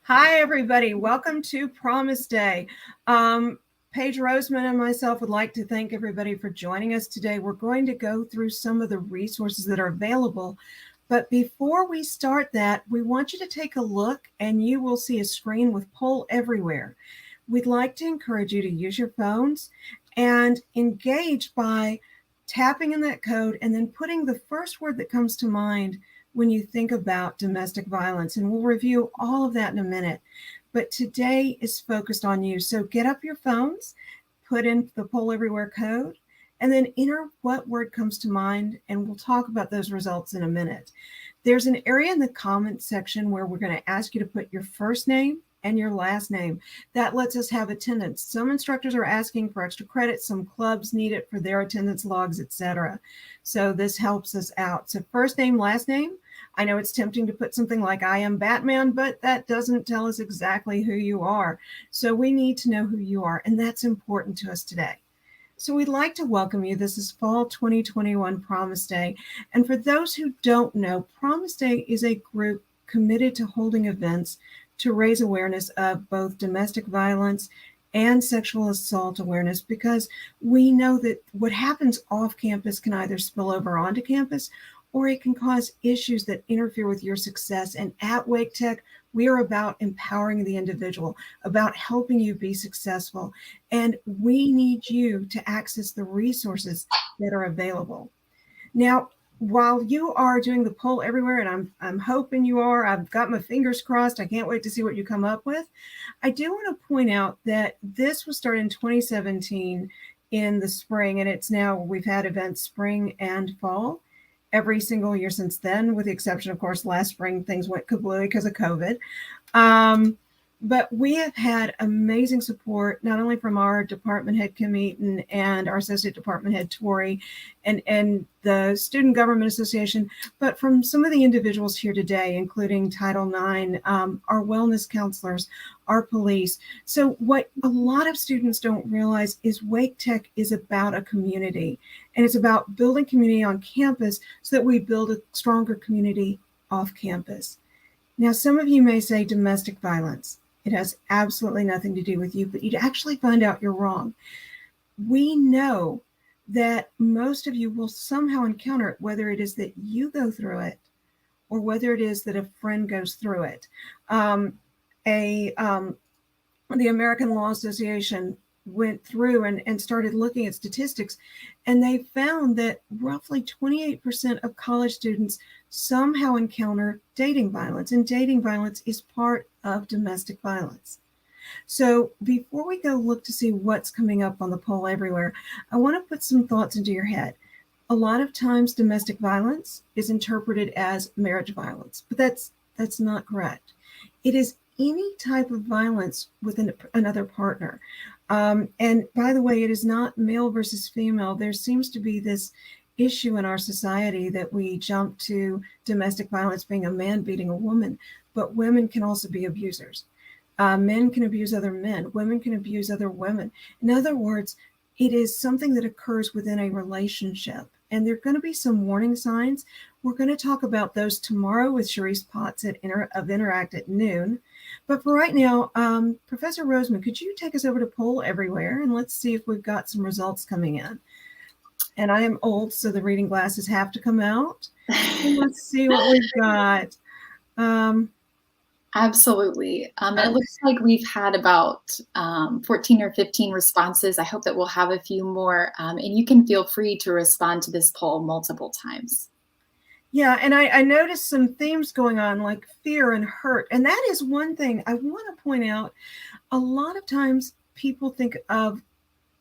Hi, everybody. Welcome to Promise Day. Paige Roseman and myself would like to thank everybody for joining us today. We're going to go through some of the resources that are available. But before we start that, we want you to take a look and you will see a screen with Poll Everywhere. We'd like to encourage you to use your phones and engage by tapping in that code and then putting the first word that comes to mind when you think about domestic violence. And we'll review all of that in a minute. But today is focused on you. So get up your phones, put in the Poll Everywhere code, and then enter what word comes to mind, and we'll talk about those results in a minute. There's an area in the comments section where we're going to ask you to put your first name and your last name. That lets us have attendance. Some instructors are asking for extra credit. Some clubs need it for their attendance logs, etc. So this helps us out. So first name, last name. I know it's tempting to put something like I am Batman, but that doesn't tell us exactly who you are. So we need to know who you are, and that's important to us today. So we'd like to welcome you. This is Fall 2021 Promise Day. And for those who don't know, Promise Day is a group committed to holding events to raise awareness of both domestic violence and sexual assault awareness, because we know that what happens off campus can either spill over onto campus or it can cause issues that interfere with your success. And at Wake Tech, we are about empowering the individual, about helping you be successful. And we need you to access the resources that are available. Now, while you are doing the Poll Everywhere, and I'm hoping you are, I've got my fingers crossed, I can't wait to see what you come up with. I do want to point out that this was started in 2017 in the spring, and it's now, we've had events spring and fall every single year since then, with the exception, of course, last spring things went kablooey because of COVID. But we have had amazing support, not only from our department head, Kim Eaton, and our associate department head, Tori, and the Student Government Association, but from some of the individuals here today, including Title IX, our wellness counselors, our police. So what a lot of students don't realize is Wake Tech is about a community, and it's about building community on campus so that we build a stronger community off campus. Now, some of you may say domestic violence. It has absolutely nothing to do with you, but you'd actually find out you're wrong. We know that most of you will somehow encounter it, whether it is that you go through it or whether it is that a friend goes through it. The American Law Association went through and started looking at statistics, and they found that roughly 28% of college students somehow encounter dating violence, and dating violence is part of domestic violence. So before we go look to see what's coming up on the Poll Everywhere, I want to put some thoughts into your head. A lot of times domestic violence is interpreted as marriage violence, but that's not correct. It is any type of violence with another partner. And by the way, it is not male versus female. There seems to be this issue in our society that we jump to domestic violence being a man beating a woman, but women can also be abusers. Men can abuse other men. Women can abuse other women. In other words, it is something that occurs within a relationship. And there are going to be some warning signs. We're going to talk about those tomorrow with Sharice Potts of Interact at noon. But for right now, Professor Roseman, could you take us over to Poll Everywhere, and let's see if we've got some results coming in. And I am old, so the reading glasses have to come out. And let's see what we've got. Absolutely. It looks like we've had about 14 or 15 responses. I hope that we'll have a few more, and you can feel free to respond to this poll multiple times. Yeah, and I noticed some themes going on, like fear and hurt. And that is one thing I want to point out. A lot of times people think of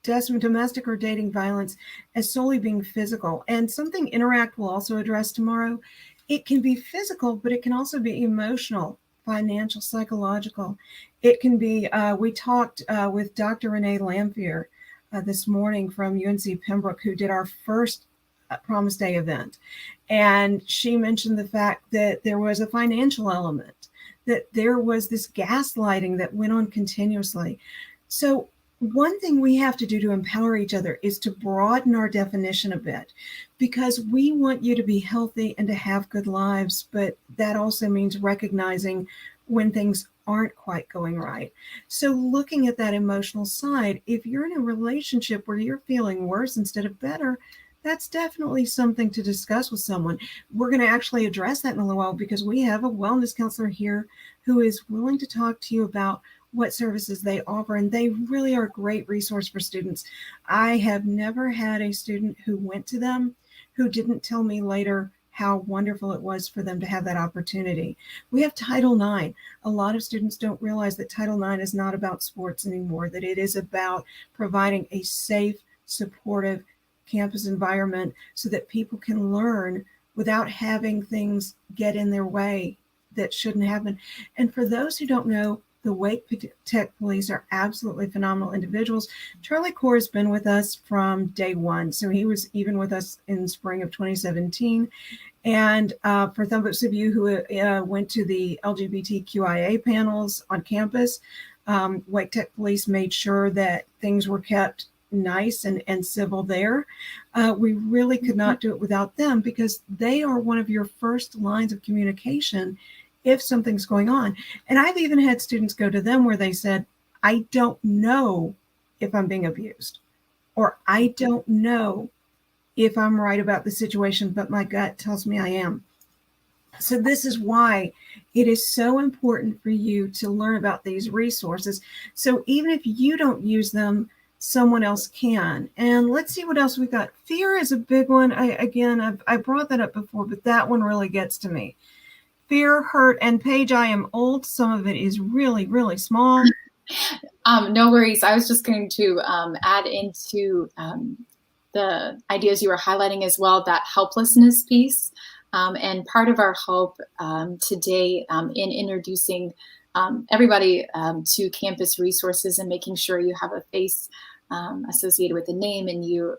domestic or dating violence as solely being physical. And something Interact will also address tomorrow. It can be physical, but it can also be emotional, financial, psychological. It can be, we talked with Dr. Renee Lamphere this morning from UNC Pembroke, who did our first Promise Day event. And she mentioned the fact that there was a financial element, that there was this gaslighting that went on continuously. So one thing we have to do to empower each other is to broaden our definition a bit, because we want you to be healthy and to have good lives. But that also means recognizing when things aren't quite going right. So looking at that emotional side, if you're in a relationship where you're feeling worse instead of better, that's definitely something to discuss with someone. We're going to actually address that in a little while because we have a wellness counselor here who is willing to talk to you about what services they offer, and they really are a great resource for students. I have never had a student who went to them who didn't tell me later how wonderful it was for them to have that opportunity. We have Title IX. A lot of students don't realize that Title IX is not about sports anymore, that it is about providing a safe, supportive campus environment so that people can learn without having things get in their way that shouldn't happen. And for those who don't know, the Wake Tech Police are absolutely phenomenal individuals. Charlie Core has been with us from day one. So he was even with us in spring of 2017. And for those of you who went to the LGBTQIA panels on campus, Wake Tech Police made sure that things were kept nice and civil there. We really could not do it without them because they are one of your first lines of communication if something's going on. And I've even had students go to them where they said, I don't know if I'm being abused, or I don't know if I'm right about the situation, but my gut tells me I am. So this is why it is so important for you to learn about these resources. So even if you don't use them, someone else can. And let's see what else we got. Fear is a big one. I brought that up before, but that one really gets to me. Fear, hurt, and Paige, I am old. Some of it is really, really small. No worries. I was just going to add into the ideas you were highlighting as well, that helplessness piece. And part of our hope today in introducing everybody to campus resources and making sure you have a face associated with the name and you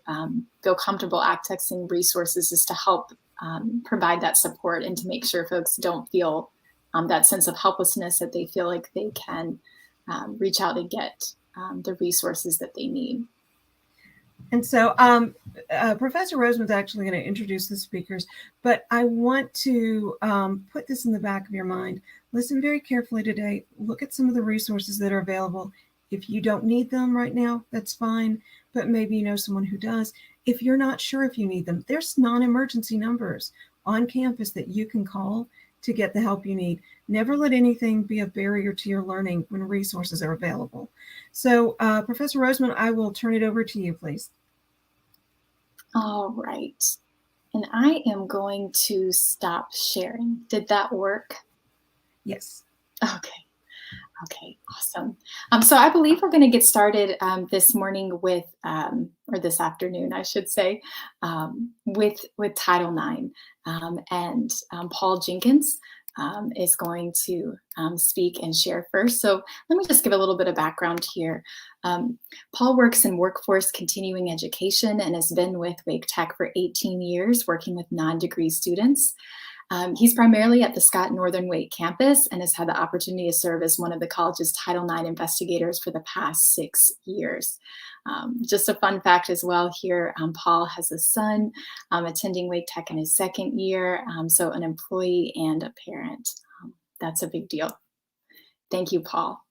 feel comfortable accessing resources is to help provide that support and to make sure folks don't feel that sense of helplessness, that they feel like they can reach out and get the resources that they need. And so Professor Roseman's actually going to introduce the speakers, but I want to put this in the back of your mind. Listen very carefully today. Look at some of the resources that are available. If you don't need them right now, that's fine, but maybe you know someone who does. If you're not sure if you need them, there's non-emergency numbers on campus that you can call to get the help you need. Never let anything be a barrier to your learning when resources are available. So Professor Roseman, I will turn it over to you, please. All right. And I am going to stop sharing. Did that work? Yes. Okay, awesome. So I believe we're going to get started this morning with, or this afternoon, I should say, with Title IX. And Paul Jenkins is going to speak and share first. So let me just give a little bit of background here. Paul works in workforce continuing education and has been with Wake Tech for 18 years, working with non-degree students. He's primarily at the Scott Northern Wake campus and has had the opportunity to serve as one of the college's Title IX investigators for the past 6 years. Just a fun fact as well here, Paul has a son attending Wake Tech in his second year, so an employee and a parent. That's a big deal. Thank you, Paul.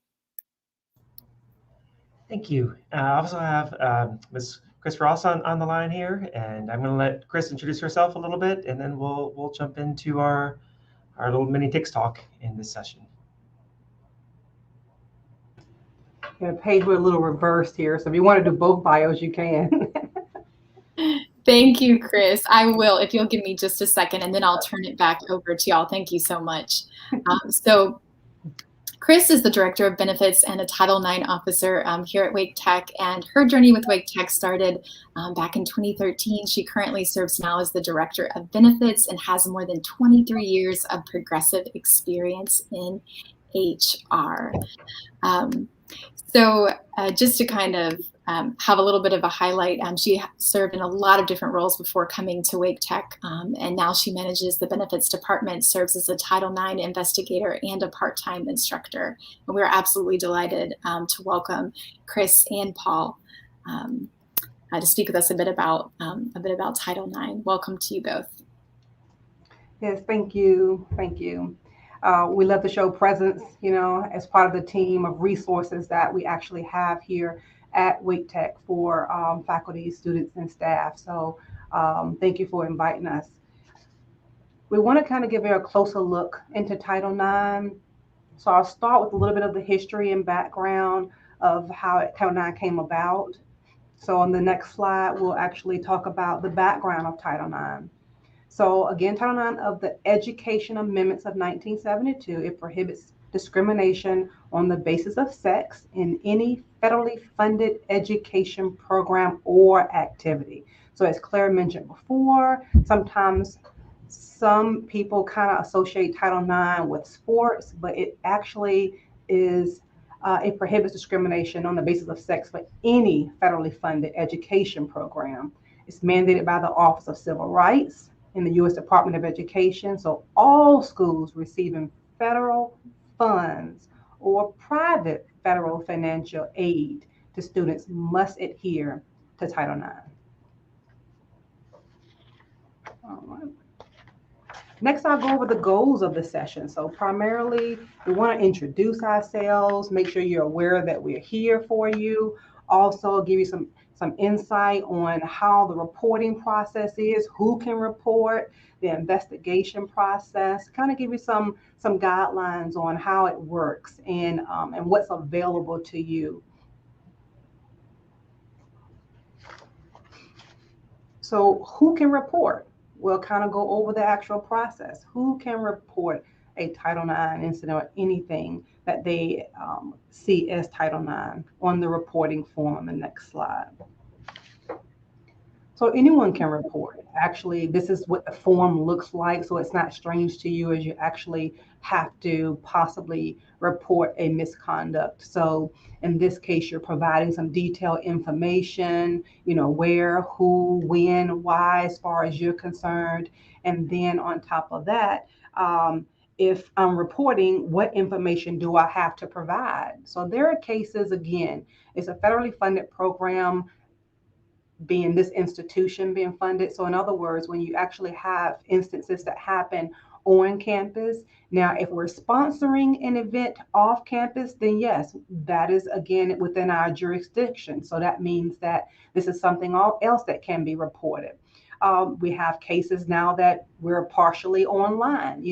Thank you. I also have Ms. Chris Ross on the line here, and I'm going to let Chris introduce herself a little bit, and then we'll jump into our little mini TICS talk in this session. Yeah, Paige, we're a little reversed here, so if you want to do both bios, you can. Thank you, Chris. I will, if you'll give me just a second, and then I'll turn it back over to y'all. Thank you so much. So Chris is the Director of Benefits and a Title IX officer here at Wake Tech, and her journey with Wake Tech started back in 2013. She currently serves now as the Director of Benefits and has more than 23 years of progressive experience in HR. So just to kind of have a little bit of a highlight, she served in a lot of different roles before coming to Wake Tech, and now she manages the benefits department, serves as a Title IX investigator and a part-time instructor. And we're absolutely delighted to welcome Chris and Paul to speak with us a bit about Title IX. Welcome to you both. Yes, thank you. Thank you. We love to show presence, as part of the team of resources that we actually have here at Wake Tech for faculty, students, and staff. So thank you for inviting us. We want to kind of give you a closer look into Title IX. So I'll start with a little bit of the history and background of how Title IX came about. So on the next slide, we'll actually talk about the background of Title IX. So again, Title IX of the Education Amendments of 1972, it prohibits discrimination on the basis of sex in any federally funded education program or activity. So as Claire mentioned before, sometimes some people kind of associate Title IX with sports, but it actually is, it prohibits discrimination on the basis of sex for any federally funded education program. It's mandated by the Office of Civil Rights in the U.S. Department of Education. So all schools receiving federal funds or private federal financial aid to students must adhere to Title IX. All right. Next, I'll go over the goals of the session. So primarily, we want to introduce ourselves, make sure you're aware that we're here for you. Also give you some insight on how the reporting process is, who can report, the investigation process, kind of give you some guidelines on how it works and what's available to you. So who can report? We'll kind of go over the actual process. Who can report a Title IX incident or anything that they see as Title IX on the reporting form on the next slide. So anyone can report. Actually, this is what the form looks like, so it's not strange to you as you actually have to possibly report a misconduct. So in this case, you're providing some detailed information, where, who, when, why, as far as you're concerned. And then on top of that, if I'm reporting, what information do I have to provide? So there are cases, again, it's a federally funded program, being this institution being funded. So in other words, when you actually have instances that happen on campus, now if we're sponsoring an event off campus, then yes, that is again within our jurisdiction. So that means that this is something else that can be reported. We have cases now that we're partially online.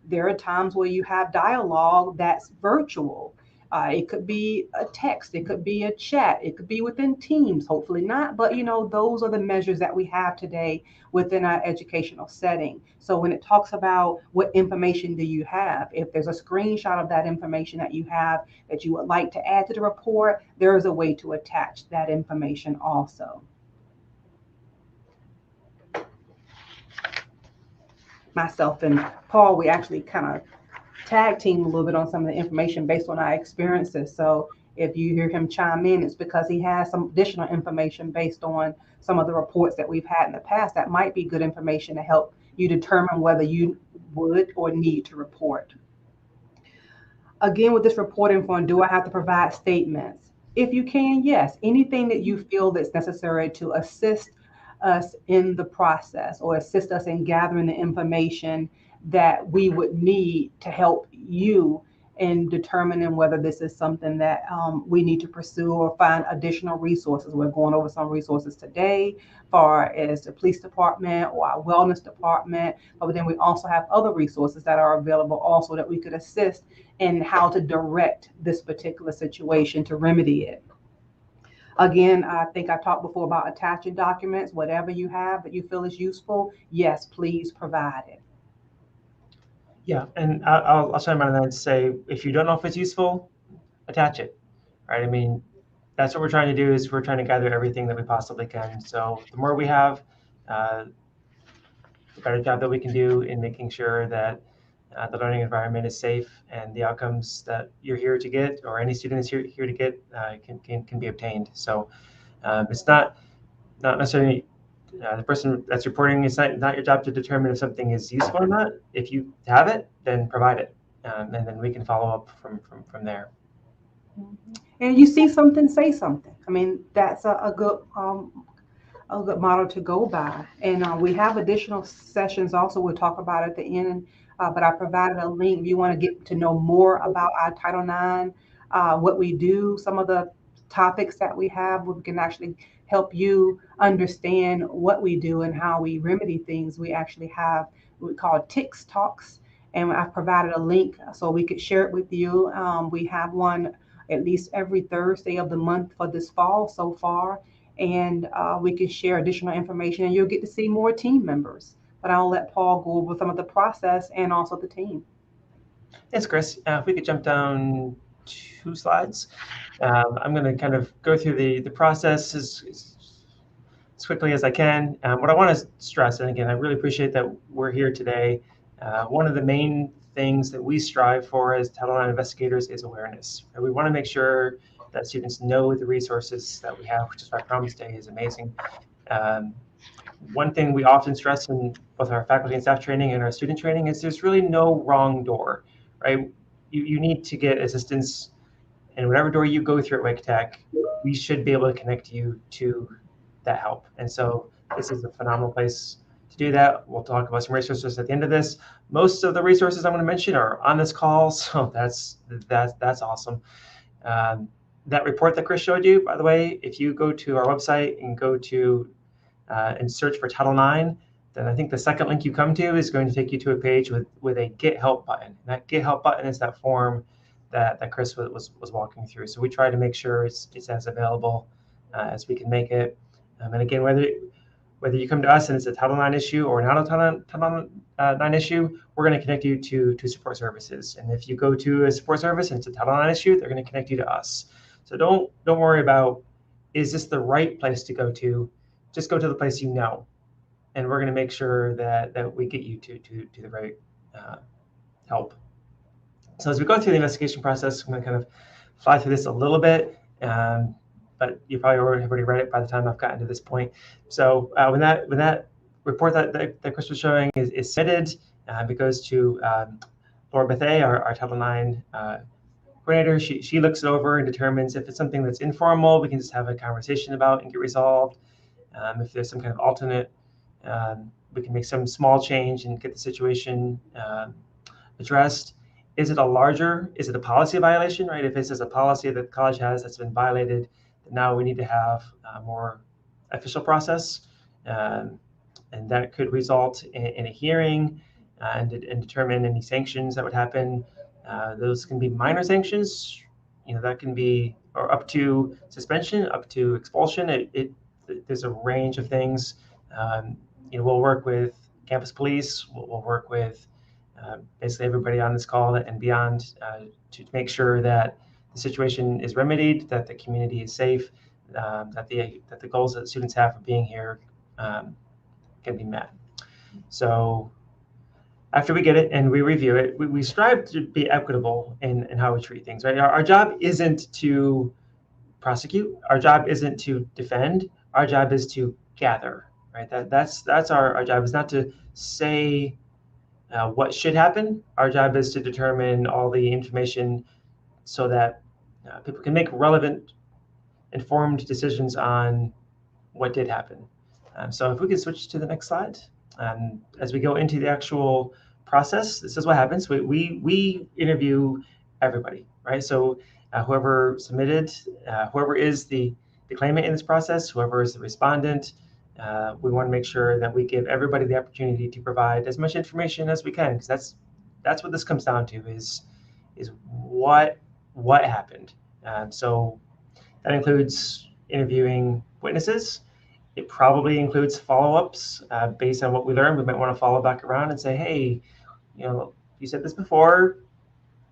There are times where you have dialogue that's virtual. It could be a text, it could be a chat, it could be within Teams, hopefully not, but those are the measures that we have today within our educational setting. So when it talks about what information do you have, if there's a screenshot of that information that you have that you would like to add to the report, there is a way to attach that information also. Myself and Paul, we actually kind of tag team a little bit on some of the information based on our experiences. So if you hear him chime in, it's because he has some additional information based on some of the reports that we've had in the past that might be good information to help you determine whether you would or need to report. Again, with this reporting form, do I have to provide statements? If you can, yes. Anything that you feel that's necessary to assist us in the process or assist us in gathering the information that we would need to help you in determining whether this is something that we need to pursue or find additional resources. We're going over some resources today, far as the police department or our wellness department, but then we also have other resources that are available also that we could assist in how to direct this particular situation to remedy it. Again, I think I talked before about attaching documents. Whatever you have that you feel is useful, yes, please provide it. Yeah, and I'll chime in on that and say, if you don't know if it's useful, attach it, right? I mean, that's what we're trying to do, is we're trying to gather everything that we possibly can. So the more we have, the better job that we can do in making sure that the learning environment is safe and the outcomes that you're here to get, or any student is here to get, can be obtained. So it's not necessarily the person that's reporting. It's not your job to determine if something is useful or not. If you have it, then provide it, and then we can follow up from there. And you see something, say something. I mean, that's a good model to go by. And we have additional sessions also we'll talk about at the end but I provided a link if you want to get to know more about our Title IX, what we do, some of the topics that we have. We can actually help you understand what we do and how we remedy things. We actually have what we call TICS Talks, and I've provided a link so we could share it with you. We have one at least every Thursday of the month for this fall so far, and we can share additional information, and you'll get to see more team members. But I'll let Paul go over some of the process and also the team. Thanks, Chris. If we could jump down 2 slides. I'm going to kind of go through the process as quickly as I can. What I want to stress, and again, I really appreciate that we're here today. One of the main things that we strive for as Title IX investigators is awareness. And we want to make sure that students know the resources that we have, which is why Promise Day is amazing. One thing we often stress in both our faculty and staff training and our student training is there's really no wrong door, right? You need to get assistance in whatever door you go through at Wake Tech. We should be able to connect you to that help. And so this is a phenomenal place to do that. We'll talk about some resources at the end of this. Most of the resources I'm going to mention are on this call, so that's awesome. That report that Chris showed you, by the way, if you go to our website and go to and search for Title IX, then I think the second link you come to is going to take you to a page with a Get Help button. And that Get Help button is that form that Chris was walking through. So we try to make sure it's as available as we can make it. And again, whether you come to us and it's a Title IX issue or not a Title IX issue, we're going to connect you to support services. And if you go to a support service and it's a Title IX issue, they're going to connect you to us. So don't worry about, is this the right place to go to? Just go to the place you know, and we're going to make sure that we get you to the right help. So as we go through the investigation process, I'm going to kind of fly through this a little bit, but you probably have already read it by the time I've gotten to this point. So when that report that Chris was showing is submitted, it goes to Laura Bethay, our Title IX coordinator. She looks it over and determines if it's something that's informal, we can just have a conversation about and get resolved. If there's some kind of alternate, we can make some small change and get the situation addressed. Is it a policy violation, right? If this is a policy that the college has that's been violated, then now we need to have a more official process. And that could result in a hearing and determine any sanctions that would happen. Those can be minor sanctions, that can be, or up to suspension, up to expulsion. There's a range of things. We'll work with campus police. We'll work with basically everybody on this call and beyond to make sure that the situation is remedied, that the community is safe, that the goals that students have for being here can be met. So after we get it and we review it, we strive to be equitable in how we treat things, right? Our job isn't to prosecute. Our job isn't to defend. Our job is to gather, right? That's our job, is not to say what should happen. Our job is to determine all the information so that people can make relevant, informed decisions on what did happen. So if we could switch to the next slide. As we go into the actual process, this is what happens. We interview everybody, right? So whoever submitted, whoever is the claimant in this process, whoever is the respondent, we want to make sure that we give everybody the opportunity to provide as much information as we can, because that's what this comes down to, is what happened. So that includes interviewing witnesses. It probably includes follow-ups based on what we learned. We might want to follow back around and say, hey, you said this before.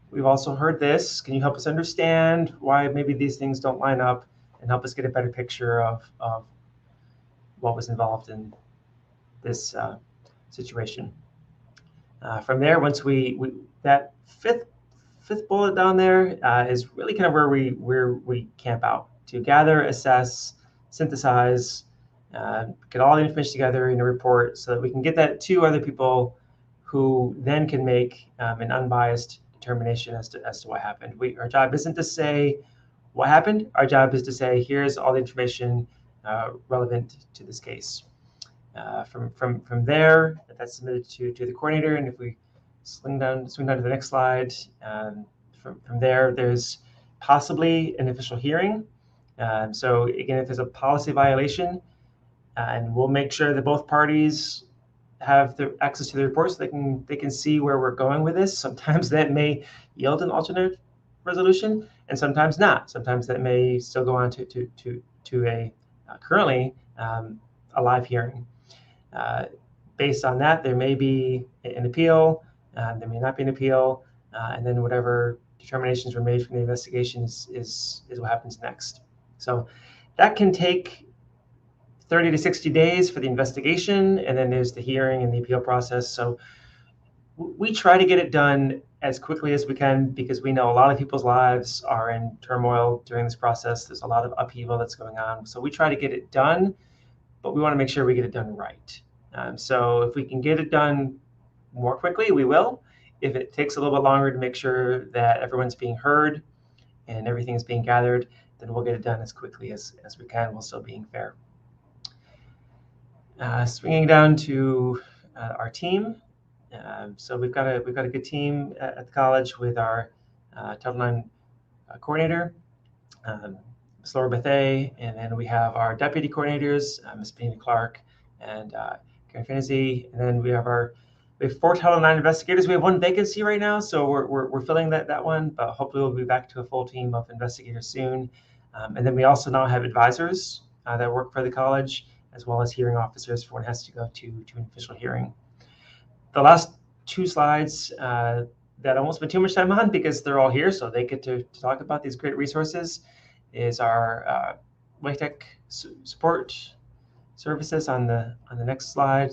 We've also heard this. Can you help us understand why maybe these things don't line up, and help us get a better picture of what was involved in this situation? From there, once that fifth bullet down there is really kind of where we camp out to gather, assess, synthesize, get all the information together in a report so that we can get that to other people who then can make an unbiased determination as to what happened. Our job isn't to say what happened. Our job is to say, here's all the information relevant to this case. From there, that's submitted to the coordinator, and if we swing down to the next slide. From there, there's possibly an official hearing. So again, if there's a policy violation, and we'll make sure that both parties have the access to the reports, so they can see where we're going with this. Sometimes that may yield an alternate resolution, and sometimes not. Sometimes that may still go on to a currently a live hearing. Based on that, there may be an appeal, there may not be an appeal, and then whatever determinations were made from the investigation is what happens next. So that can take 30 to 60 days for the investigation, and then there's the hearing and the appeal process. So we try to get it done as quickly as we can, because we know a lot of people's lives are in turmoil during this process. There's a lot of upheaval that's going on. So we try to get it done, but we want to make sure we get it done right. So if we can get it done more quickly, we will. If it takes a little bit longer to make sure that everyone's being heard and everything's being gathered, then we'll get it done as quickly as we can, while still being fair. Swinging down to our team. So we've got a good team at the college with our Title IX coordinator, Ms. Laura Bethay, and then we have our deputy coordinators, Ms. Penny Clark and Karen Finney, and then we have 4 Title IX investigators. We have 1 vacancy right now, so we're filling that one, but hopefully we'll be back to a full team of investigators soon. And then we also now have advisors that work for the college, as well as hearing officers for when it has to go to an official hearing. The last 2 slides that I won't spend too much time on, because they're all here, so they get to talk about these great resources, is our Wake Tech support services on the next slide.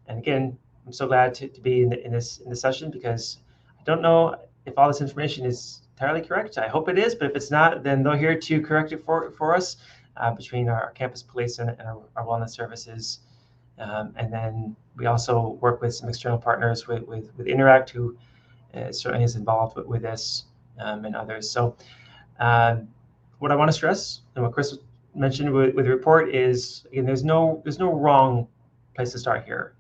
And again, I'm so glad to be in this session, because I don't know if all this information is entirely correct. I hope it is, but if it's not, then they're here to correct it for us, between our campus police and our wellness services. And then we also work with some external partners with Interact, who certainly is involved with this, and others. So what I want to stress, and what Chris mentioned with the report, is, again, there's no wrong place to start here.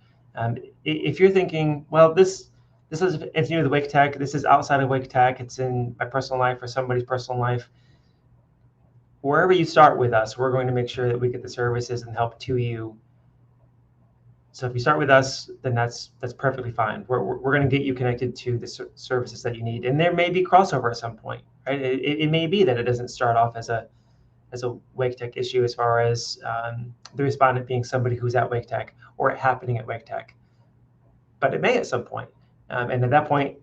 If you're thinking, well, this is anything to do with Wake Tech, this is outside of Wake Tech, it's in my personal life or somebody's personal life, wherever you start with us, we're going to make sure that we get the services and help to you. So if you start with us, then that's perfectly fine. We're going to get you connected to the services that you need, and there may be crossover at some point, right? It may be that it doesn't start off as a Wake Tech issue, as far as the respondent being somebody who's at Wake Tech or it happening at Wake Tech, but it may at some point, and at that point,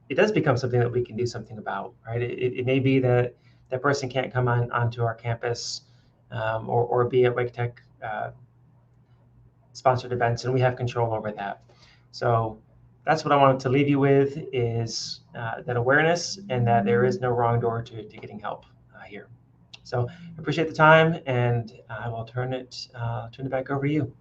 it does become something that we can do something about, right? It may be that that person can't come onto our campus, or be at Wake Tech sponsored events, and we have control over that. So that's what I wanted to leave you with, is that awareness, and that there is no wrong door to getting help here. So I appreciate the time, and I will turn it back over to you.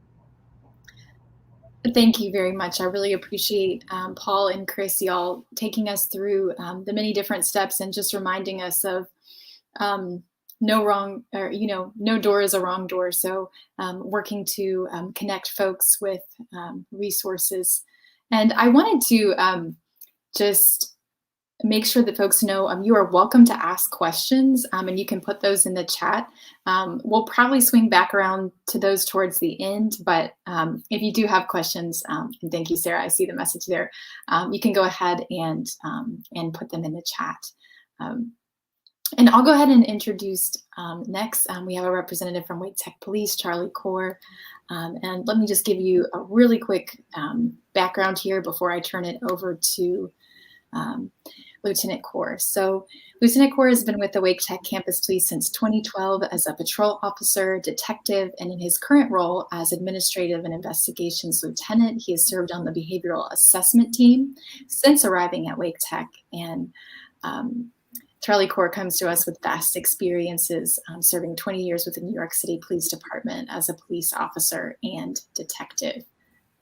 Thank you very much. I really appreciate Paul and Chris, y'all taking us through the many different steps, and just reminding us of no door is a wrong door. So working to connect folks with resources. And I wanted to just make sure that folks know you are welcome to ask questions, and you can put those in the chat. We'll probably swing back around to those towards the end, but if you do have questions, and thank you, Sarah, I see the message there, you can go ahead and put them in the chat. And I'll go ahead and introduce next. We have a representative from Wake Tech Police, Charlie Core. And let me just give you a really quick background here before I turn it over to Lieutenant Core. So Lieutenant Core has been with the Wake Tech Campus Police since 2012 as a patrol officer, detective, and in his current role as administrative and investigations lieutenant, he has served on the behavioral assessment team since arriving at Wake Tech. And Charlie Core comes to us with vast experiences, serving 20 years with the New York City Police Department as a police officer and detective.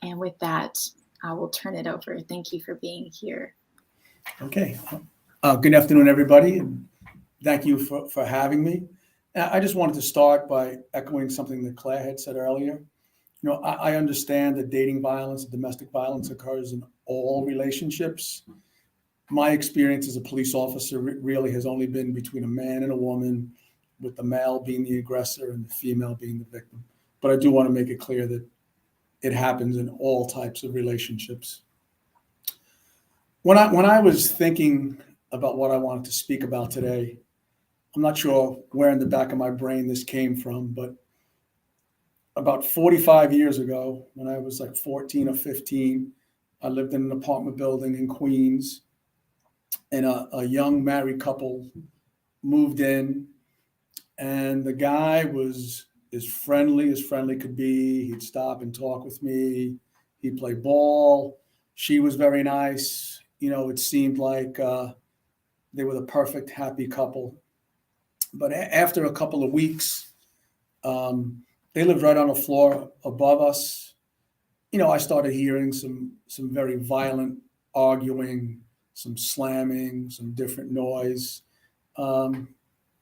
And with that, I will turn it over. Thank you for being here. Okay. Good afternoon, everybody. And thank you for having me. I just wanted to start by echoing something that Claire had said earlier. You know, I understand that dating violence, domestic violence occurs in all relationships. My experience as a police officer really has only been between a man and a woman, with the male being the aggressor and the female being the victim. But I do want to make it clear that it happens in all types of relationships. When I was thinking about what I wanted to speak about today, I'm not sure where in the back of my brain this came from, but about 45 years ago, when I was like 14 or 15, I lived in an apartment building in Queens, and a young married couple moved in, and the guy was as friendly could be. He'd stop and talk with me. He'd play ball. She was very nice. It seemed like they were the perfect happy couple. But after a couple of weeks, they lived right on the floor above us. I started hearing some very violent arguing, some slamming, some different noise. It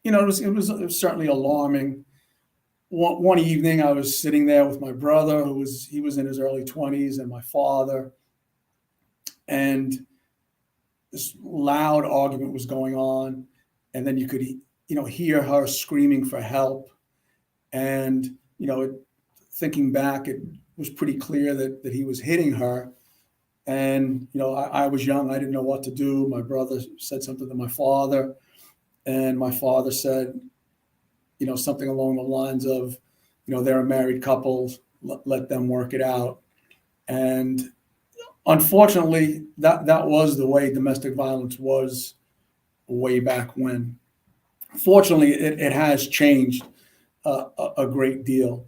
was certainly alarming. One evening, I was sitting there with my brother, he was in his early 20s, and my father, and this loud argument was going on, and then you could hear her screaming for help. And thinking back, it was pretty clear that he was hitting her. And I was young, I didn't know what to do. My brother said something to my father, and my father said something along the lines of, they're a married couple, let them work it out. And unfortunately, that was the way domestic violence was way back when. Fortunately, it has changed a great deal.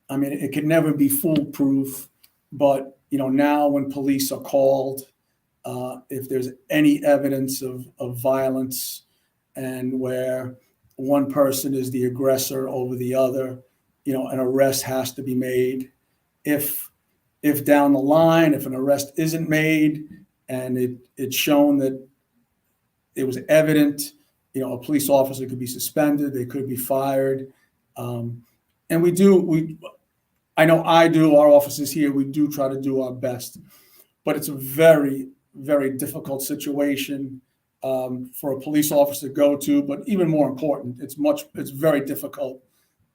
I mean, it could never be foolproof, but now when police are called, if there's any evidence of violence and where one person is the aggressor over the other, an arrest has to be made. If down the line, if an arrest isn't made and it's shown that it was evident, a police officer could be suspended, they could be fired. And I know I do, our officers here, we do try to do our best, but it's a very, very difficult situation for a police officer to go to, but even more important, it's very difficult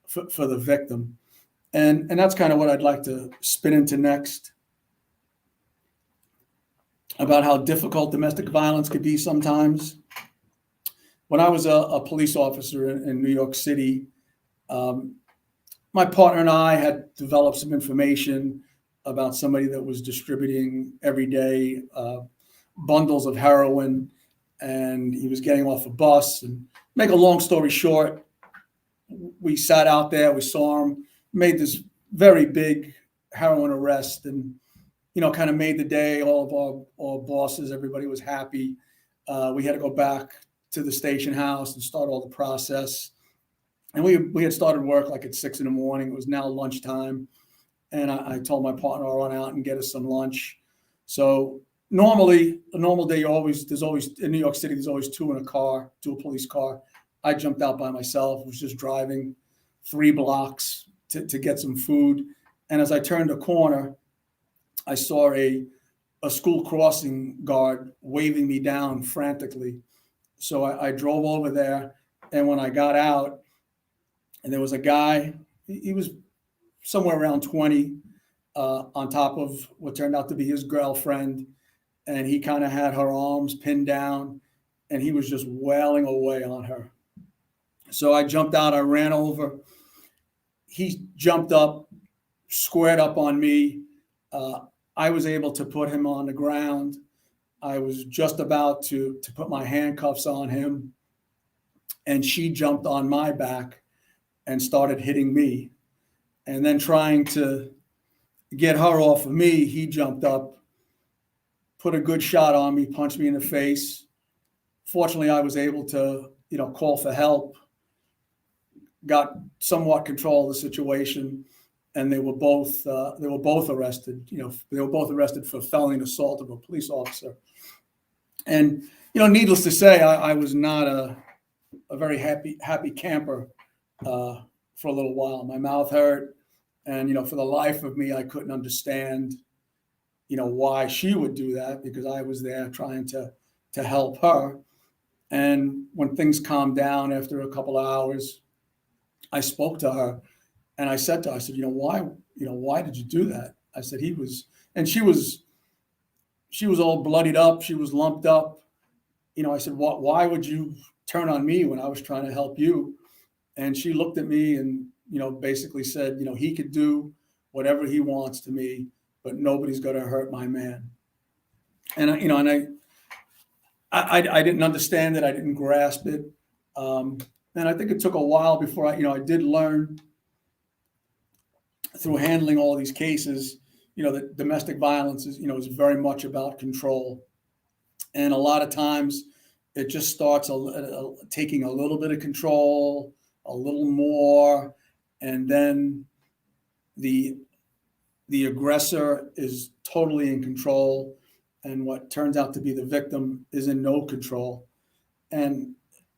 for the victim. And that's kind of what I'd like to spin into next, about how difficult domestic violence could be sometimes. When I was a police officer in New York City, my partner and I had developed some information about somebody that was distributing every day bundles of heroin, and he was getting off a bus. And make a long story short, we sat out there, we saw him, made this very big heroin arrest, and kind of made the day. All of our bosses, everybody was happy. We had to go back to the station house and start all the process. And we had started work like at 6 a.m. It was now lunchtime. And I told my partner I'll run out and get us some lunch. So normally, a normal day, there's always in New York City, there's always two in a car, two police car. I jumped out by myself, was just driving 3 blocks to get some food. And as I turned a corner, I saw a school crossing guard waving me down frantically. So I drove over there. And when I got out, and there was a guy, he was somewhere around 20, on top of what turned out to be his girlfriend. And he kind of had her arms pinned down, and he was just wailing away on her. So I jumped out, I ran over. He jumped up, squared up on me. I was able to put him on the ground. I was just about to put my handcuffs on him, and she jumped on my back and started hitting me. And then trying to get her off of me, he jumped up, put a good shot on me, punched me in the face. Fortunately, I was able to, call for help, got somewhat control of the situation, and they were both arrested. They were both arrested for felony assault of a police officer. And needless to say, I was not a very happy camper for a little while. My mouth hurt, and for the life of me, I couldn't understand why she would do that, because I was there trying to help her. And when things calmed down after a couple of hours, I spoke to her and I said to her, I said, why did you do that? I said, and she was all bloodied up. She was lumped up. I said, why would you turn on me when I was trying to help you? And she looked at me and, basically said, he could do whatever he wants to me, but nobody's going to hurt my man. And, I didn't understand it. I didn't grasp it. And I think it took a while before I did learn through handling all these cases, that domestic violence is very much about control. And a lot of times it just starts taking a little bit of control, a little more, and then the aggressor is totally in control, and what turns out to be the victim is in no control. And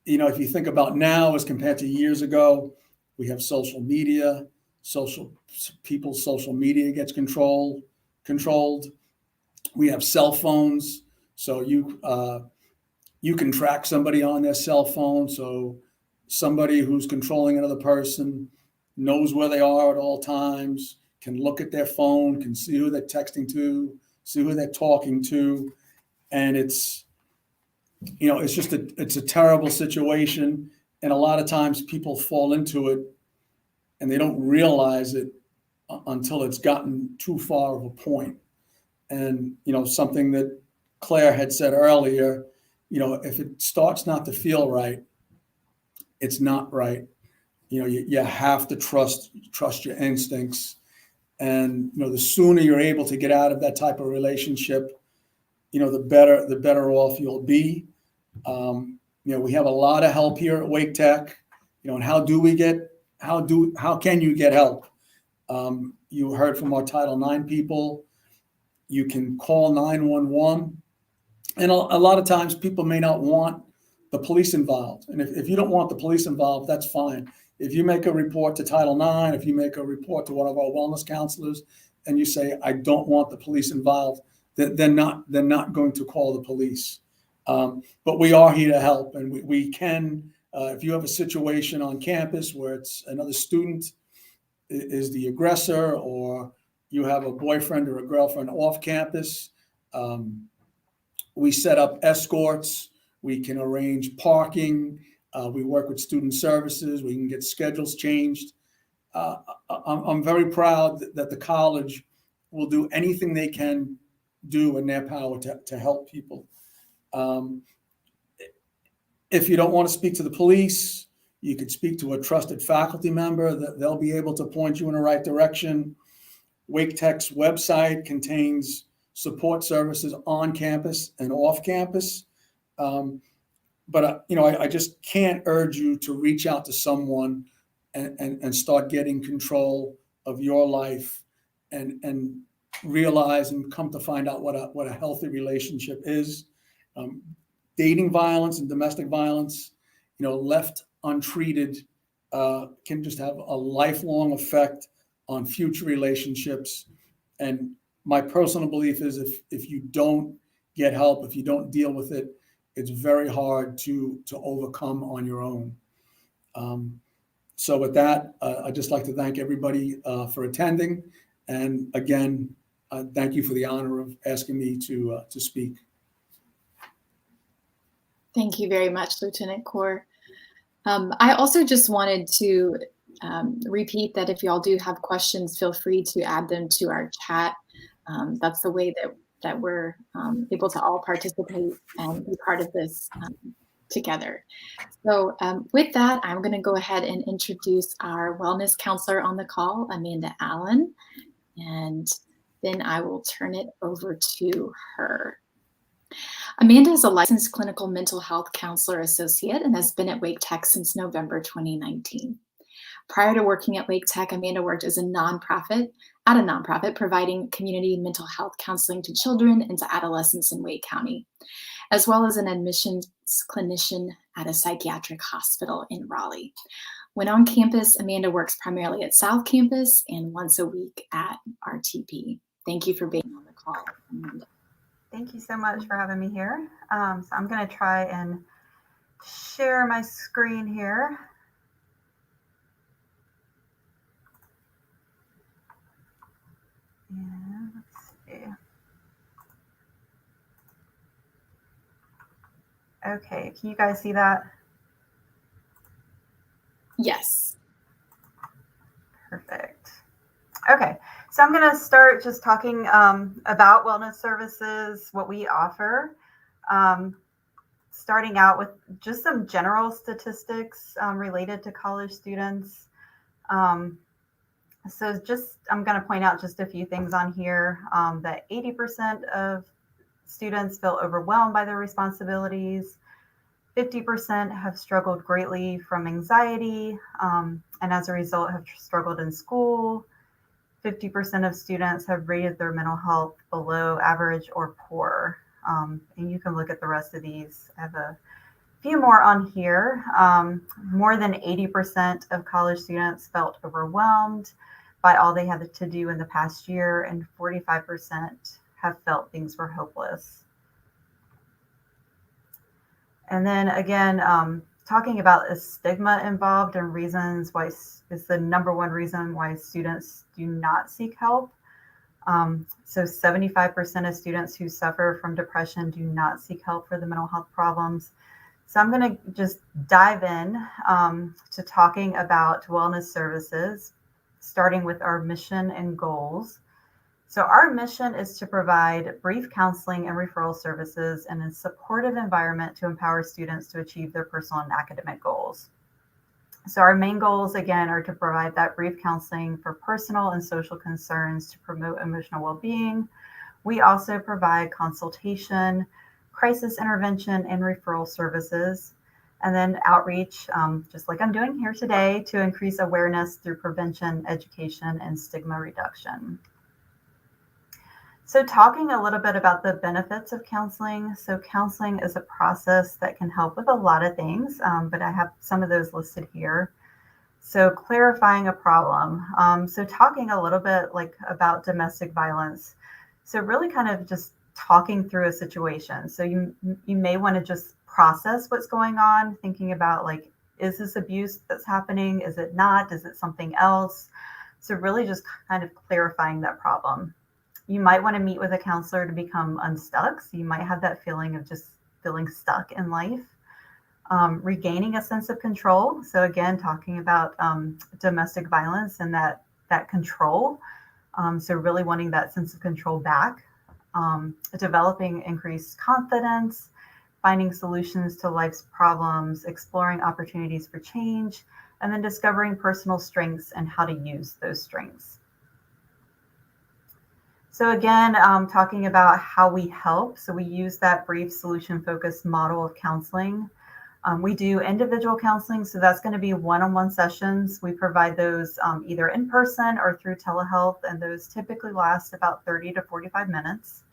if you think about now as compared to years ago, we have social media. People's social media gets controlled. We have cell phones, so you can track somebody on their cell phone. So somebody who's controlling another person knows where they are at all times, can look at their phone, can see who they're texting to, see who they're talking to, and it's a terrible situation. And a lot of times people fall into it and they don't realize it until it's gotten too far of a point. And, something that Claire had said earlier, if it starts not to feel right, it's not right. You have to trust your instincts. And, the sooner you're able to get out of that type of relationship, the better off you'll be. We have a lot of help here at Wake Tech, and how can you get help? You heard from our Title IX people. You can call 911. And a lot of times people may not want the police involved. And if you don't want the police involved, that's fine. If you make a report to Title IX, if you make a report to one of our wellness counselors and you say, I don't want the police involved, they're not going to call the police. But we are here to help. And we can, if you have a situation on campus where it's another student is the aggressor, or you have a boyfriend or a girlfriend off campus, we set up escorts. We can arrange parking. We work with student services. We can get schedules changed. I'm very proud that the college will do anything they can do in their power to help people. If you don't want to speak to the police, you could speak to a trusted faculty member. That they'll be able to point you in the right direction. Wake Tech's website contains support services on campus and off campus. But I just can't urge you to reach out to someone and start getting control of your life and realize and come to find out what a healthy relationship is. Dating violence and domestic violence, left untreated, can just have a lifelong effect on future relationships. And my personal belief is if you don't get help, if you don't deal with it, it's very hard to overcome on your own. So with that, I'd just like to thank everybody for attending. And again, thank you for the honor of asking me to speak. Thank you very much, Lieutenant Corr. I also just wanted to repeat that if y'all do have questions, feel free to add them to our chat. That's the way that we're able to all participate and be part of this together. So with that, I'm going to go ahead and introduce our wellness counselor on the call, Amanda Allen, and then I will turn it over to her. Amanda is a licensed clinical mental health counselor associate and has been at Wake Tech since November 2019. Prior to working at Wake Tech, Amanda worked as a nonprofit providing community mental health counseling to children and to adolescents in Wake County, as well as an admissions clinician at a psychiatric hospital in Raleigh. When on campus, Amanda works primarily at South Campus and once a week at RTP. Thank you for being on the call, Amanda. Thank you so much for having me here. So I'm going to try and share my screen here. And let's see. Okay, can you guys see that? Yes. Perfect. Okay, so I'm going to start just talking about wellness services, what we offer. Starting out with just some general statistics related to college students. So just, I'm going to point out just a few things on here, that 80% of students feel overwhelmed by their responsibilities. 50% have struggled greatly from anxiety, and as a result have struggled in school. 50% of students have rated their mental health below average or poor. And you can look at the rest of these. I have a few more on here. More than 80% of college students felt overwhelmed by all they had to do in the past year, and 45% have felt things were hopeless. And then again, talking about a stigma involved and reasons why is the number one reason why students do not seek help. So 75% of students who suffer from depression do not seek help for the mental health problems. So I'm going to just dive in to talking about wellness services, starting with our mission and goals. So our mission is to provide brief counseling and referral services in a supportive environment to empower students to achieve their personal and academic goals. So our main goals, again, are to provide that brief counseling for personal and social concerns to promote emotional well-being. We also provide consultation, crisis intervention, and referral services, and then outreach, just like I'm doing here today, to increase awareness through prevention, education, and stigma reduction. So talking a little bit about the benefits of counseling. So counseling is a process that can help with a lot of things, but I have some of those listed here. So clarifying a problem. So talking a little bit like about domestic violence. So really kind of just talking through a situation. So you may want to just process what's going on, thinking about like, is this abuse that's happening? Is it not? Is it something else? So really just kind of clarifying that problem. You might want to meet with a counselor to become unstuck. So you might have that feeling of just feeling stuck in life. Regaining a sense of control. So again, talking about domestic violence and that control. So really wanting that sense of control back. Developing increased confidence, finding solutions to life's problems, exploring opportunities for change, and then discovering personal strengths and how to use those strengths. So again, talking about how we help. So we use that brief solution-focused model of counseling. We do individual counseling, so that's going to be one-on-one sessions. We provide those either in person or through telehealth, and those typically last about 30 to 45 minutes.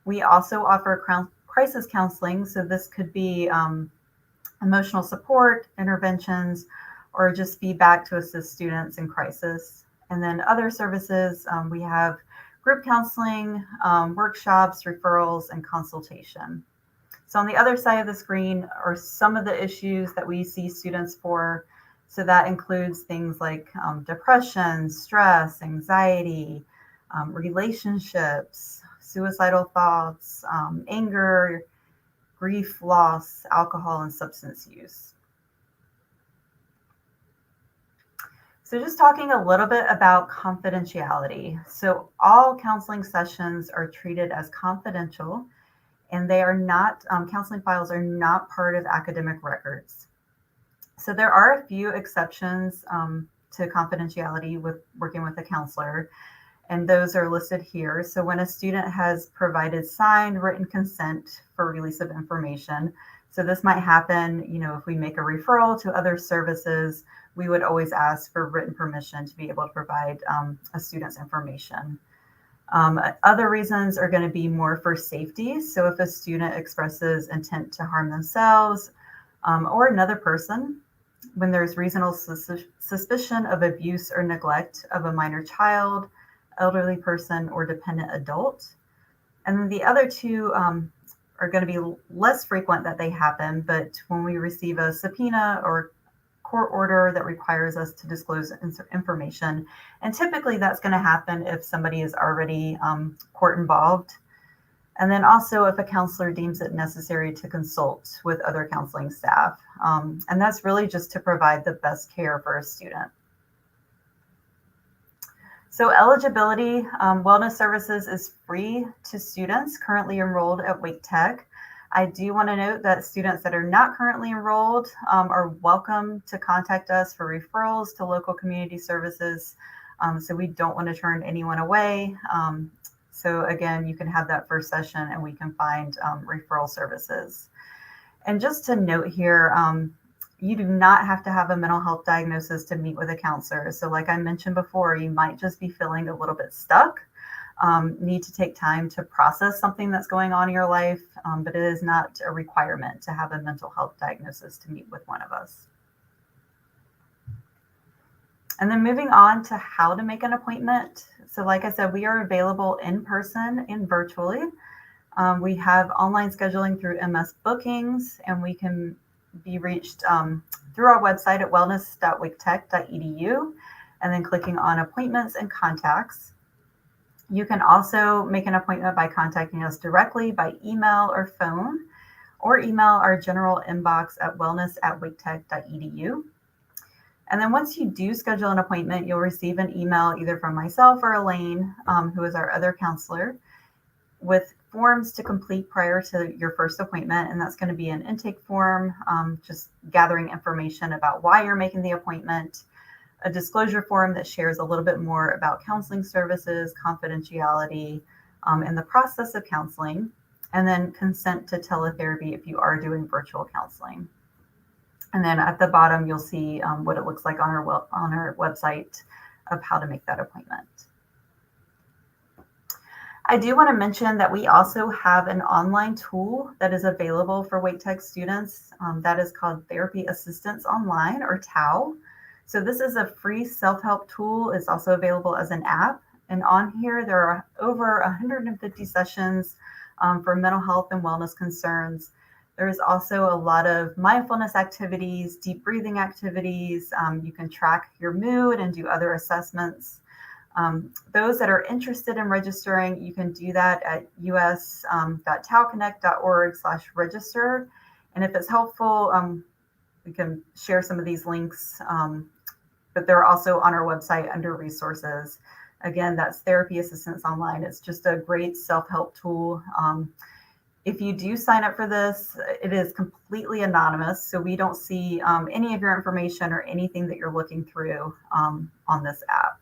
We also offer crisis counseling, so this could be emotional support, interventions, or just feedback to assist students in crisis. And then other services, we have group counseling, workshops, referrals, and consultation. So on the other side of the screen are some of the issues that we see students for. So that includes things like depression, stress, anxiety, relationships, suicidal thoughts, anger, grief, loss, alcohol, and substance use. So just talking a little bit about confidentiality. So all counseling sessions are treated as confidential, and they are not, counseling files are not part of academic records. So there are a few exceptions to confidentiality with working with a counselor, and those are listed here. So when a student has provided signed written consent for release of information, so this might happen, if we make a referral to other services, we would always ask for written permission to be able to provide a student's information. Other reasons are going to be more for safety. So if a student expresses intent to harm themselves or another person, when there's reasonable suspicion of abuse or neglect of a minor child, elderly person, or dependent adult. And then the other two are going to be less frequent that they happen, but when we receive a subpoena or court order that requires us to disclose information, and typically that's going to happen if somebody is already court involved. And then also if a counselor deems it necessary to consult with other counseling staff. And that's really just to provide the best care for a student. So eligibility, wellness services is free to students currently enrolled at Wake Tech. I do want to note that students that are not currently enrolled are welcome to contact us for referrals to local community services. So we don't want to turn anyone away. So again, you can have that first session and we can find referral services. And just to note here, you do not have to have a mental health diagnosis to meet with a counselor. So like I mentioned before, you might just be feeling a little bit stuck, need to take time to process something that's going on in your life, but it is not a requirement to have a mental health diagnosis to meet with one of us. And then moving on to how to make an appointment. So like I said, we are available in person and virtually. We have online scheduling through MS Bookings, and we can be reached through our website at wellness.waketech.edu, and then clicking on appointments and contacts. You can also make an appointment by contacting us directly by email or phone, or email our general inbox at wellness@waketech.edu. And then once you do schedule an appointment, you'll receive an email either from myself or Elaine, who is our other counselor, with forms to complete prior to your first appointment. And that's going to be an intake form, just gathering information about why you're making the appointment, a disclosure form that shares a little bit more about counseling services, confidentiality, and the process of counseling, and then consent to teletherapy if you are doing virtual counseling. And then at the bottom, you'll see what it looks like on our website of how to make that appointment. I do want to mention that we also have an online tool that is available for Wake Tech students. That is called Therapy Assistance Online, or TAO. So this is a free self-help tool. It's also available as an app. And on here, there are over 150 sessions for mental health and wellness concerns. There's also a lot of mindfulness activities, deep breathing activities. You can track your mood and do other assessments. Those that are interested in registering, you can do that at us.taoconnect.org/register. And if it's helpful, we can share some of these links, but they're also on our website under resources. Again, that's Therapy Assistance Online. It's just a great self-help tool. If you do sign up for this, it is completely anonymous, so we don't see any of your information or anything that you're looking through on this app.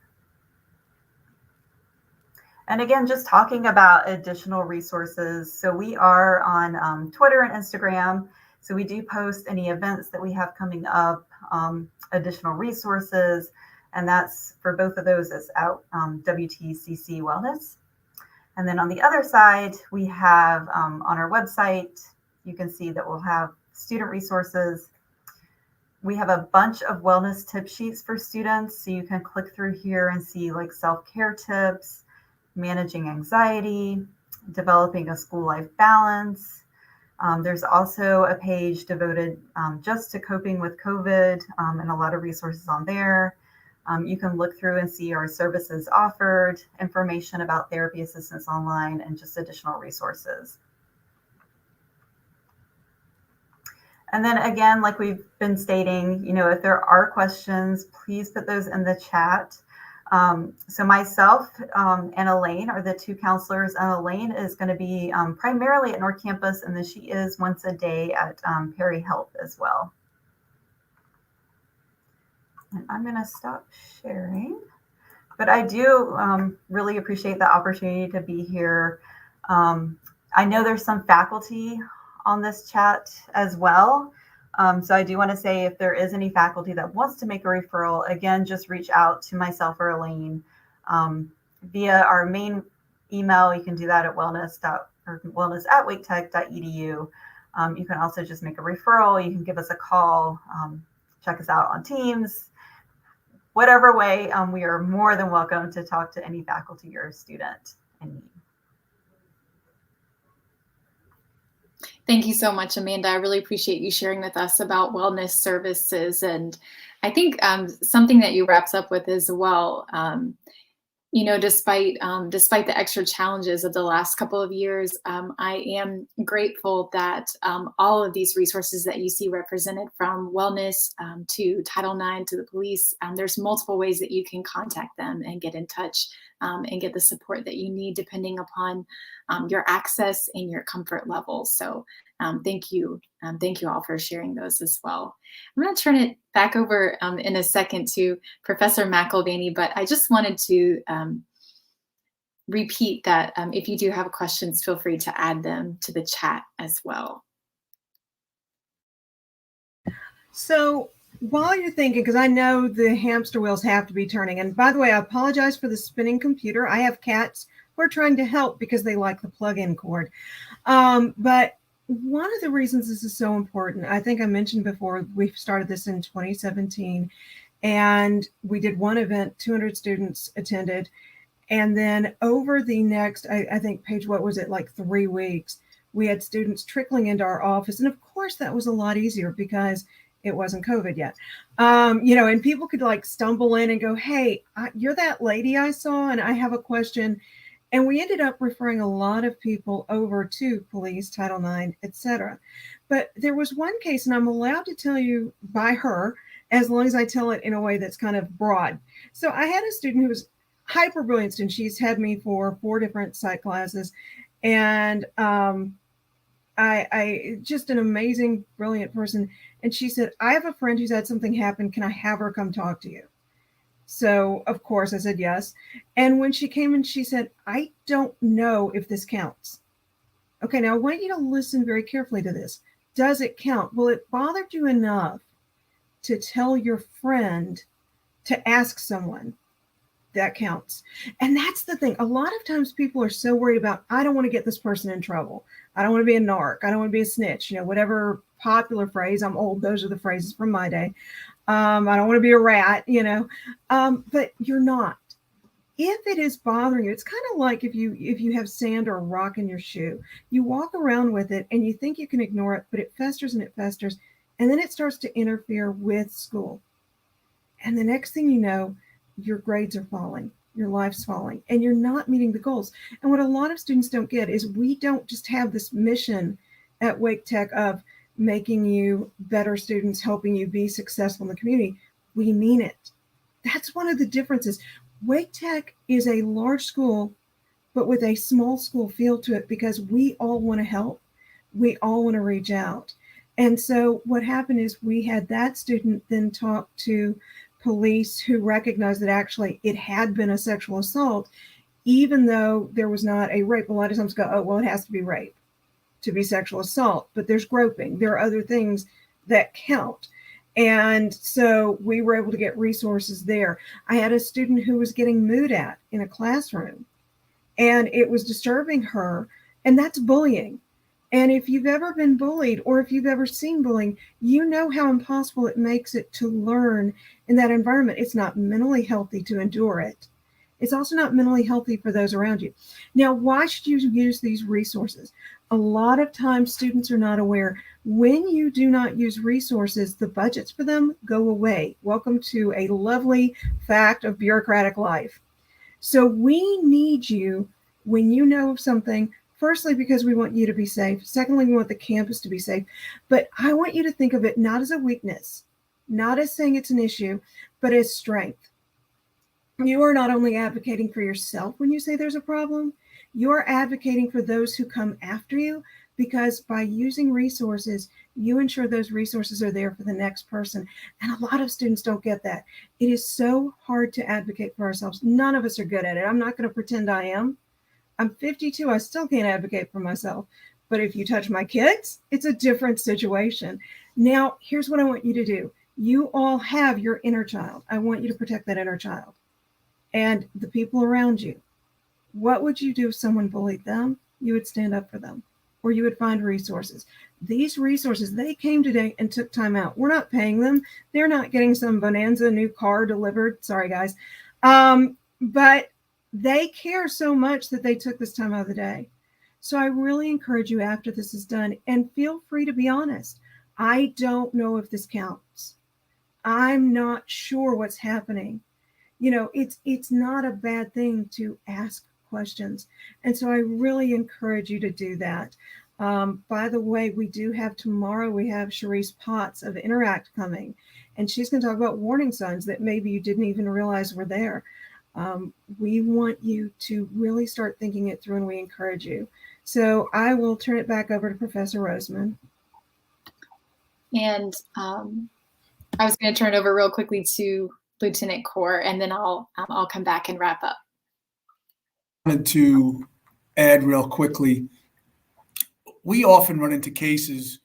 And again, just talking about additional resources. So we are on Twitter and Instagram. So we do post any events that we have coming up, additional resources, and that's for both of those is out WTCC Wellness. And then on the other side, we have on our website, you can see that we'll have student resources. We have a bunch of wellness tip sheets for students. So you can click through here and see like self-care tips, managing anxiety, developing a school life balance. There's also a page devoted just to coping with COVID and a lot of resources on there. You can look through and see our services offered, information about Therapy Assistance Online, and just additional resources. And then again, like we've been stating, if there are questions, please put those in the chat. So myself and Elaine are the two counselors, and Elaine is going to be primarily at North Campus, and then she is once a day at Perry Health as well. And I'm going to stop sharing, but I do really appreciate the opportunity to be here. I know there's some faculty on this chat as well. So I do want to say if there is any faculty that wants to make a referral, again, just reach out to myself or Elaine via our main email. You can do that at wellness@waketech.edu. You can also just make a referral. You can give us a call, check us out on Teams. whatever way, we are more than welcome to talk to any faculty or student in need. Thank you so much, Amanda. I really appreciate you sharing with us about wellness services. And I think something that you wraps up with as well, despite the extra challenges of the last couple of years, I am grateful that all of these resources that you see represented, from wellness to Title IX to the police, there's multiple ways that you can contact them and get in touch and get the support that you need, depending upon your access and your comfort level. So thank you all for sharing those as well. I'm going to turn it back over in a second to Professor McElvaney, but I just wanted to repeat that if you do have questions, feel free to add them to the chat as well. So while you're thinking, because I know the hamster wheels have to be turning, and by the way, I apologize for the spinning computer. I have cats who are trying to help because they like the plug-in cord. But one of the reasons this is so important, I think I mentioned before, we started this in 2017, and we did one event, 200 students attended. And then over the next, I think, Paige, what was it, like 3 weeks, we had students trickling into our office. And of course, that was a lot easier because it wasn't COVID yet. And people could like stumble in and go, hey, you're that lady I saw, and I have a question. And we ended up referring a lot of people over to police, Title IX, et cetera. But there was one case, and I'm allowed to tell you by her, as long as I tell it in a way that's kind of broad. So I had a student who was hyper brilliant, and she's had me for 4 different psych classes. And I just an amazing, brilliant person. And she said, I have a friend who's had something happen. Can I have her come talk to you? So, of course, I said yes. And when she came in, she said, I don't know if this counts. Okay, now I want you to listen very carefully to this. Does it count? Well, it bothered you enough to tell your friend to ask someone. That counts. And that's the thing. A lot of times people are so worried about, I don't want to get this person in trouble. I don't want to be a narc. I don't want to be a snitch. Whatever popular phrase. I'm old. Those are the phrases from my day. I don't want to be a rat, but you're not. If it is bothering you, it's kind of like if you have sand or a rock in your shoe. You walk around with it and you think you can ignore it, but it festers and it festers. And then it starts to interfere with school. And the next thing you know, your grades are falling, your life's falling, and you're not meeting the goals. And what a lot of students don't get is we don't just have this mission at Wake Tech of making you better students, helping you be successful in the community. We mean it. That's one of the differences. Wake Tech is a large school, but with a small school feel to it, because we all want to help. We all want to reach out. And so what happened is we had that student then talk to police who recognized that actually it had been a sexual assault, even though there was not a rape. A lot of times go, oh, well, it has to be rape to be sexual assault, but there's groping. There are other things that count. And so we were able to get resources there. I had a student who was getting mooed at in a classroom, and it was disturbing her, and that's bullying. And if you've ever been bullied, or if you've ever seen bullying, you know how impossible it makes it to learn in that environment. It's not mentally healthy to endure it. It's also not mentally healthy for those around you. Now, why should you use these resources? A lot of times students are not aware. When you do not use resources, the budgets for them go away. Welcome to a lovely fact of bureaucratic life. So we need you when you know of something. Firstly, because we want you to be safe. Secondly, we want the campus to be safe. But I want you to think of it not as a weakness, not as saying it's an issue, but as strength. You are not only advocating for yourself when you say there's a problem, you're advocating for those who come after you, because by using resources, you ensure those resources are there for the next person. And a lot of students don't get that. It is so hard to advocate for ourselves. None of us are good at it. I'm not going to pretend I am. I'm 52. I still can't advocate for myself. But if you touch my kids, it's a different situation. Now, here's what I want you to do. You all have your inner child. I want you to protect that inner child and the people around you. What would you do if someone bullied them? You would stand up for them, or you would find resources. these resources, they came today and took time out. We're not paying them. They're not getting some bonanza new car delivered. Sorry, guys. But they care so much that they took this time out of the day. So I really encourage you after this is done, and feel free to be honest. I don't know if this counts. I'm not sure what's happening. You know, it's not a bad thing to ask questions. And so I really encourage you to do that. By the way, we do have tomorrow, we have Cherise Potts of Interact coming, and she's going to talk about warning signs that maybe you didn't even realize were there. We want you to really start thinking it through, and we encourage you. So I will turn it back over to Professor Roseman. And I was going to turn it over real quickly to Lieutenant Kaur, and then I'll come back and wrap up. I wanted to add real quickly, we often run into cases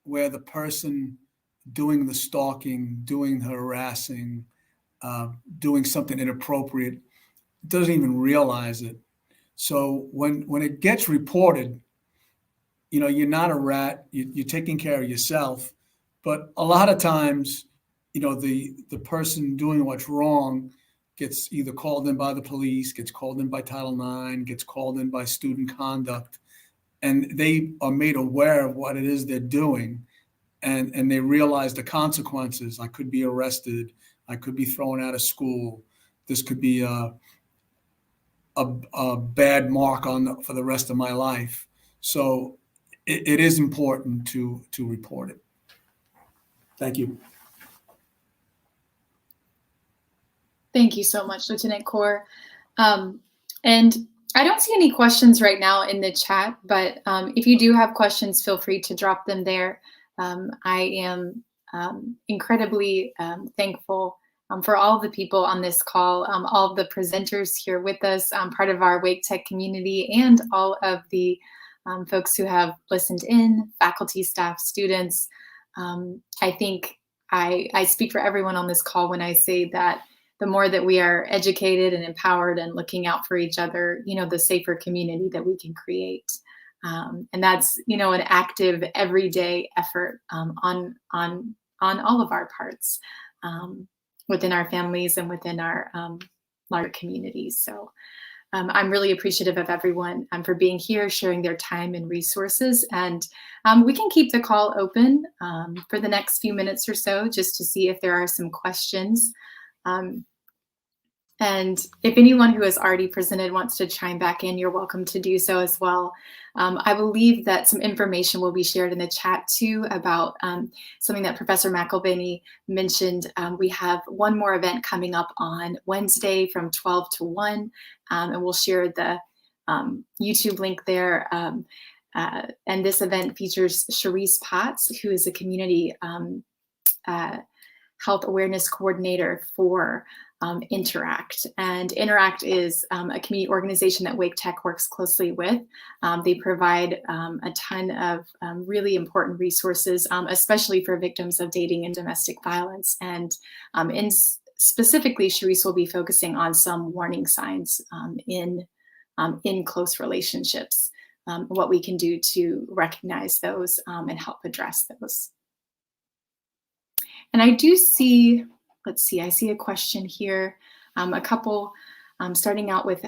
where the person doing the stalking, doing the harassing, doing something inappropriate doesn't even realize it. So when it gets reported, you know, you're not a rat, you're taking care of yourself. But a lot of times, you know, the person doing what's wrong gets either called in by the police, gets called in by Title IX, gets called in by student conduct, and they are made aware of what it is they're doing, and they realize the consequences. I could be arrested. I could be thrown out of school. This could be a bad mark for the rest of my life. So it is important to report it. Thank you. Thank you so much, Lieutenant Kaur. And I don't see any questions right now in the chat, but if you do have questions, feel free to drop them there. I am incredibly thankful for all the people on this call, all of the presenters here with us, part of our Wake Tech community, and all of the folks who have listened in, faculty, staff, students. I think I speak for everyone on this call when I say that the more that we are educated and empowered and looking out for each other, you know, the safer community that we can create. And that's, you know, an active everyday effort on all of our parts, within our families and within our larger communities. So I'm really appreciative of everyone for being here, sharing their time and resources. And we can keep the call open for the next few minutes or so, just to see if there are some questions. And if anyone who has already presented wants to chime back in, you're welcome to do so as well. I believe that some information will be shared in the chat too about something that Professor McElvaney mentioned. We have one more event coming up on Wednesday from 12 to 1, and we'll share the YouTube link there. And this event features Cherise Potts, who is a community health awareness coordinator for Interact. And Interact is a community organization that Wake Tech works closely with. They provide a ton of really important resources, especially for victims of dating and domestic violence. And specifically, Cherise will be focusing on some warning signs in close relationships, what we can do to recognize those and help address those. And I do see, let's see, I see a question here. A couple, starting out with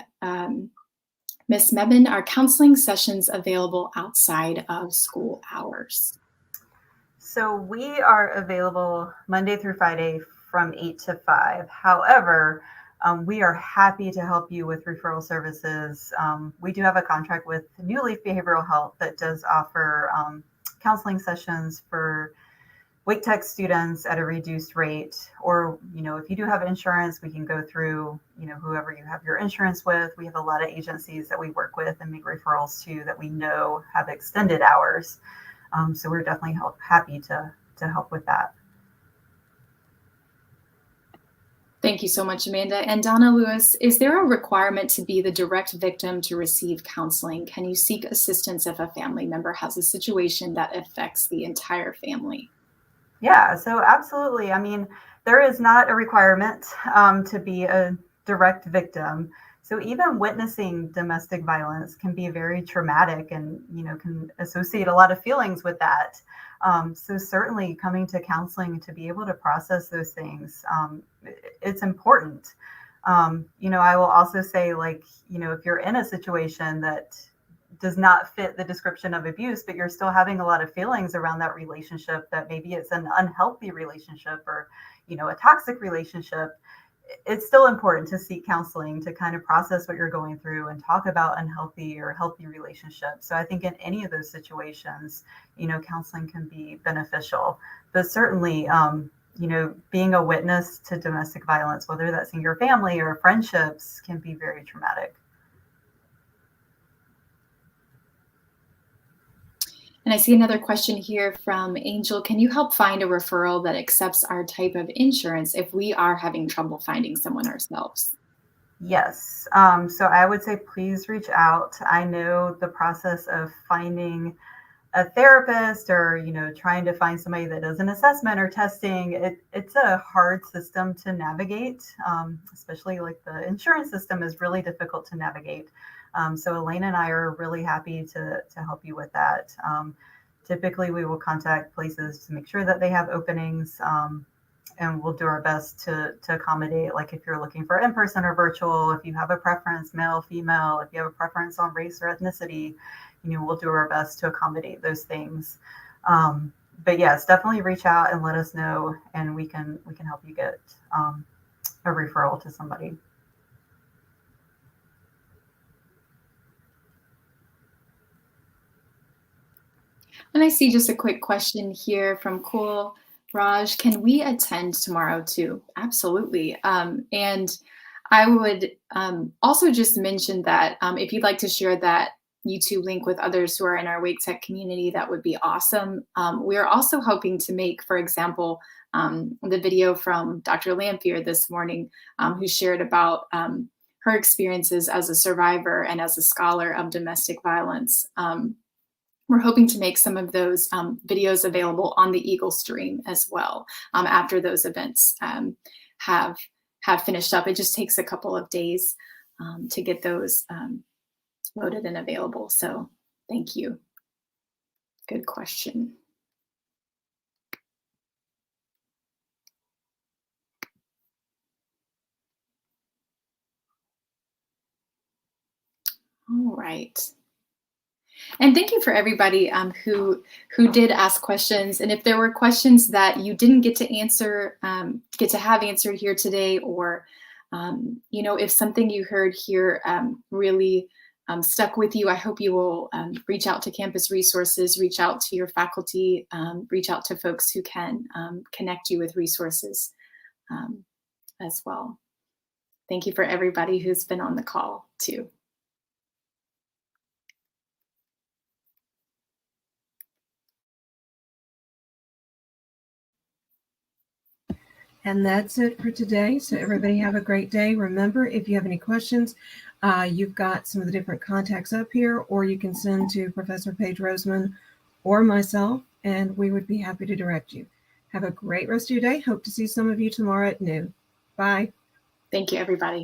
Ms. Mebin, are counseling sessions available outside of school hours? So we are available Monday through Friday from 8 to 5. However, we are happy to help you with referral services. We do have a contract with New Leaf Behavioral Health that does offer counseling sessions for Wake Tech students at a reduced rate, or, you know, if you do have insurance, we can go through, you know, whoever you have your insurance with. We have a lot of agencies that we work with and make referrals to that we know have extended hours. So we're definitely happy to help with that. Thank you so much, Amanda. And Donna Lewis, is there a requirement to be the direct victim to receive counseling? Can you seek assistance if a family member has a situation that affects the entire family? Yeah, so absolutely. I mean, there is not a requirement to be a direct victim. So even witnessing domestic violence can be very traumatic and, can associate a lot of feelings with that. So certainly coming to counseling to be able to process those things, it's important. I will also say, like, if you're in a situation that does not fit the description of abuse, but you're still having a lot of feelings around that relationship, that maybe it's an unhealthy relationship or, a toxic relationship, it's still important to seek counseling to kind of process what you're going through and talk about unhealthy or healthy relationships. So I think in any of those situations, counseling can be beneficial. But certainly, being a witness to domestic violence, whether that's in your family or friendships, can be very traumatic. And I see another question here from Angel. Can you help find a referral that accepts our type of insurance if we are having trouble finding someone ourselves? Yes. So I would say please reach out. I know the process of finding a therapist or, trying to find somebody that does an assessment or testing, it's a hard system to navigate, especially like the insurance system is really difficult to navigate. So Elaine and I are really happy to help you with that. Typically, we will contact places to make sure that they have openings, and we'll do our best to accommodate, like if you're looking for in-person or virtual, if you have a preference, male, female, if you have a preference on race or ethnicity, we'll do our best to accommodate those things. But yes, definitely reach out and let us know, and we can help you get a referral to somebody. And I see just a quick question here from Cool Raj. Can we attend tomorrow too? Absolutely. And I would also just mention that if you'd like to share that YouTube link with others who are in our Wake Tech community, that would be awesome. We are also hoping to make, for example, the video from Dr. Lamphere this morning, who shared about her experiences as a survivor and as a scholar of domestic violence. We're hoping to make some of those videos available on the Eagle Stream as well after those events have finished up. It just takes a couple of days to get those loaded and available. So thank you. Good question. All right. And thank you for everybody who did ask questions. And if there were questions that you didn't get to answer, get to have answered here today, or if something you heard here really stuck with you, I hope you will reach out to campus resources, reach out to your faculty, reach out to folks who can connect you with resources as well. Thank you for everybody who's been on the call too. And that's it for today. So everybody have a great day. Remember, if you have any questions, you've got some of the different contacts up here, or you can send to Professor Paige Roseman or myself, and we would be happy to direct you. Have a great rest of your day. Hope to see some of you tomorrow at noon. Bye. Thank you, everybody.